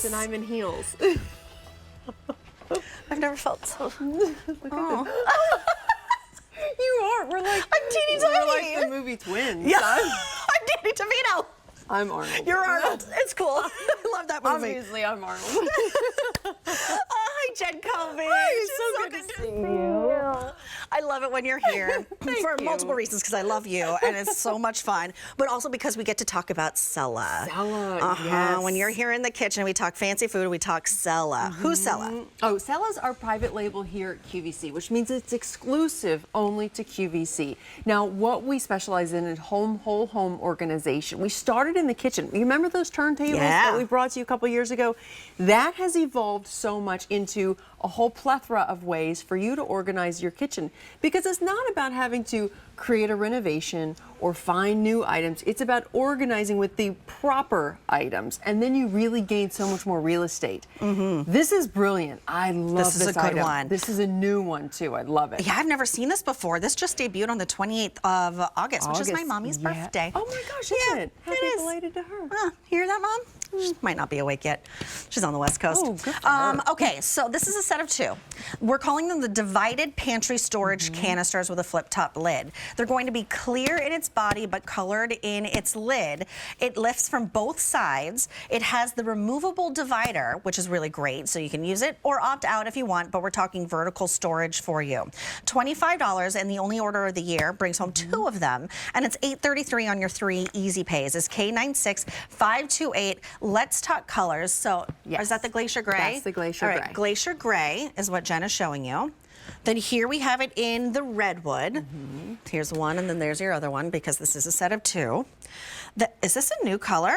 and I'm in heels. I've never felt so. Look at them. You are. We're like, I'm teeny tiny. We're like the movie Twins. Yeah. I'm Danny DeVito. I'm Arnold. You're Arnold. It's cool. I love that movie. Obviously, I'm Arnold. Hi, Jen Colby. Hi, so good to see you. I love it when you're here for multiple reasons, because I love you and it's so much fun, but also because we get to talk about Cella. Cella, yes. When you're here in the kitchen, we talk fancy food, we talk Cella. Who's Cella? Oh, Cella's our private label here at QVC, which means it's exclusive only to QVC. Now, what we specialize in is whole home organization. We started in the kitchen. You remember those turntables that we brought to you a couple years ago? That has evolved so much into a whole plethora of ways for you to organize your kitchen, because it's not about having to create a renovation or find new items. It's about organizing with the proper items, and then you really gain so much more real estate. This is brilliant. I love this. This is a good one. This is a new one too. I love it. Yeah, I've never seen this before. This just debuted on the 28th of August, which is my mommy's birthday. Oh my gosh, isn't it? Happy belated to her. Hear that, Mom? She might not be awake yet. She's on the West Coast. Oh, good for her. Okay, so this is a set of two. We're calling them the divided pantry storage canisters with a flip top lid. They're going to be clear in its body but colored in its lid. It lifts from both sides. It has the removable divider, which is really great, so you can use it or opt out if you want, but we're talking vertical storage for you. $25, and the only order of the year brings home two of them, and it's $8.33 on your 3 easy pays. It's K96528. Let's talk colors. So is that the Glacier Gray? That's the Glacier Gray. Glacier Gray is what Jen is showing you. Then here we have it in the redwood. Here's one, and then there's your other one, because this is a set of two. Is this a new color?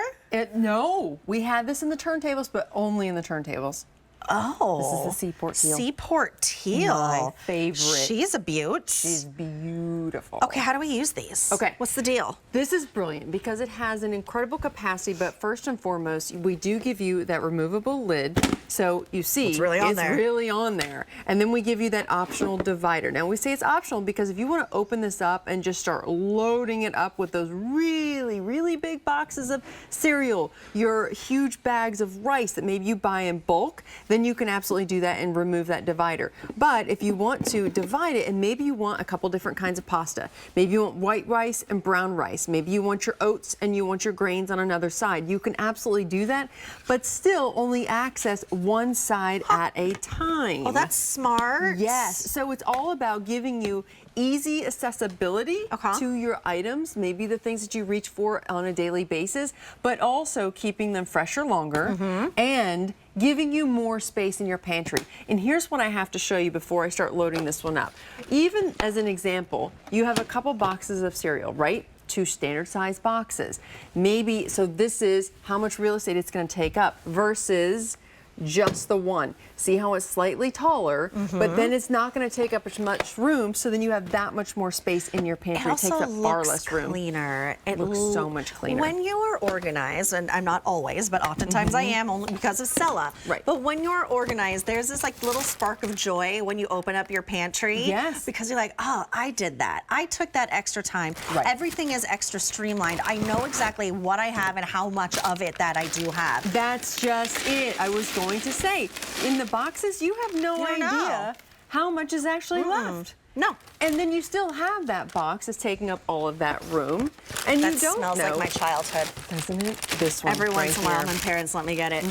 No, we had this in the turntables, but only in the turntables. Oh. This is the Seaport Teal. Seaport Teal. My favorite. She's a beaut. She's beautiful. Okay, how do we use these? Okay. What's the deal? This is brilliant because it has an incredible capacity, but first and foremost, we do give you that removable lid. So you see, it's really on there. And then we give you that optional divider. Now we say it's optional because if you want to open this up and just start loading it up with those really, really big boxes of cereal, your huge bags of rice that maybe you buy in bulk, then you can absolutely do that and remove that divider. But if you want to divide it, and maybe you want a couple different kinds of pasta, maybe you want white rice and brown rice, maybe you want your oats and you want your grains on another side, you can absolutely do that, but still only access one side at a time. Oh, that's smart. Yes, so it's all about giving you easy accessibility to your items, maybe the things that you reach for on a daily basis, but also keeping them fresher longer and giving you more space in your pantry. And here's what I have to show you before I start loading this one up. Even as an example, you have a couple boxes of cereal, right? 2 standard size boxes. Maybe, so this is how much real estate it's going to take up versus just the one. See how it's slightly taller, but then it's not going to take up as much room, so then you have that much more space in your pantry. It takes up far less room. Cleaner. It looks so much cleaner. When you are organized, and I'm not always, but oftentimes I am, only because of Cella. Right. But when you're organized, there's this like little spark of joy when you open up your pantry. Yes. Because you're like, oh, I did that. I took that extra time. Right. Everything is extra streamlined. I know exactly what I have and how much of it that I do have. That's just it. I was going to say, in the boxes, you have no idea how much is actually left. No. And then you still have that box that's taking up all of that room, and That you don't smells like my childhood. Doesn't it? This one Every once in a while, here. my parents let me get it.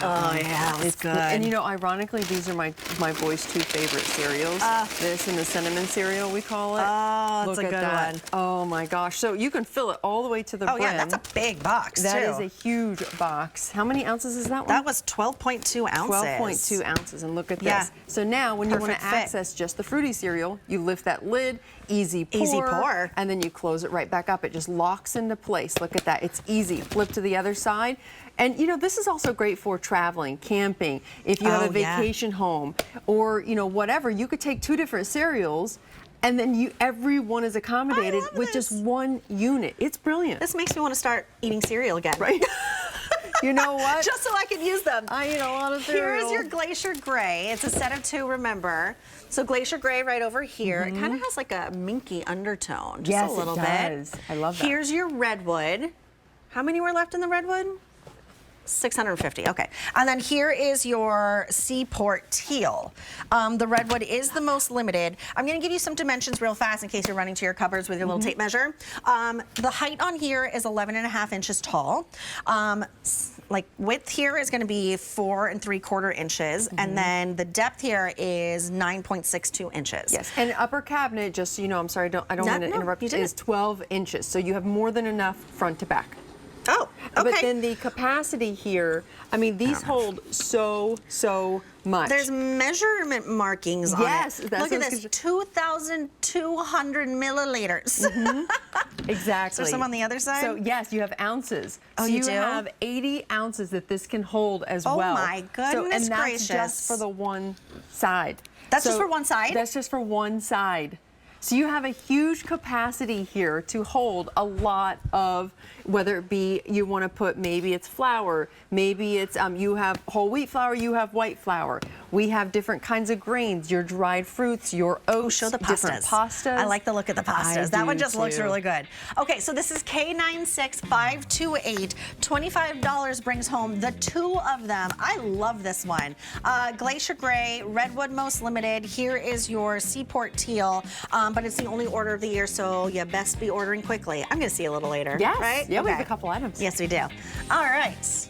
Oh yeah, it's good. And you know, ironically, these are my boys' 2 favorite cereals. This and the cinnamon cereal, we call it. Oh, Look it's a at good that. one. Oh my gosh! So you can fill it all the way to the brim. Oh yeah, that's a big box That too. is a huge box. How many ounces is that one? That was 12.2 ounces. 12.2 ounces, and look at this. Yeah. So now when you want to Perfect fit. access just the fruity cereal, you lift that lid, easy pour, and then you close it right back up. It just locks into place. Look at that. It's easy. Flip to the other side. And you know, this is also great for traveling, camping, if you have a vacation home, or you know, whatever. You could take 2 different cereals, and then everyone is accommodated with just one unit. It's brilliant. This makes me want to start eating cereal again. Right? You know what? Just so I can use them. I eat a lot of cereal. Here's your Glacier Gray. It's a set of 2, remember. So Glacier Gray right over here. It kind of has like a minky undertone, just a little bit. Yes, it does. I love that. Here's your Redwood. How many were left in the Redwood? 650, okay. And then here is your Seaport teal. The redwood is the most limited. I'm gonna give you some dimensions real fast in case you're running to your cupboards with your little tape measure. The height on here is 11.5 inches tall. Like width here is gonna be 4 3/4 inches, and then the depth here is 9.62 inches. Yes, and upper cabinet, just so you know, I'm sorry, I don't mean to interrupt, is 12 inches, so you have more than enough front to back. Oh, okay. But then the capacity here, I mean, these hold so much. There's measurement markings on it. Yes, that's look at this, 2,200 milliliters. Exactly. Is there some on the other side? So yes, you have ounces. Oh, so you you do? have 80 ounces that this can hold as well. Oh my goodness and that's gracious. just for the one side. That's just for one side? That's just for one side. So you have a huge capacity here to hold a lot of, whether it be you want to put, maybe it's flour, maybe it's, you have whole wheat flour, you have white flour. We have different kinds of grains, your dried fruits, your oats, show the different pastas. I like the look of the pastas. That one just looks too. really good. Okay, so this is K96528. $25 brings home the 2 of them. I love this one. Glacier Gray, Redwood Most Limited. Here is your Seaport Teal, but it's the only order of the year, so you best be ordering quickly. I'm gonna see you a little later, Yes. right? Yeah, we have Okay. a couple items. Yes, we do. All right.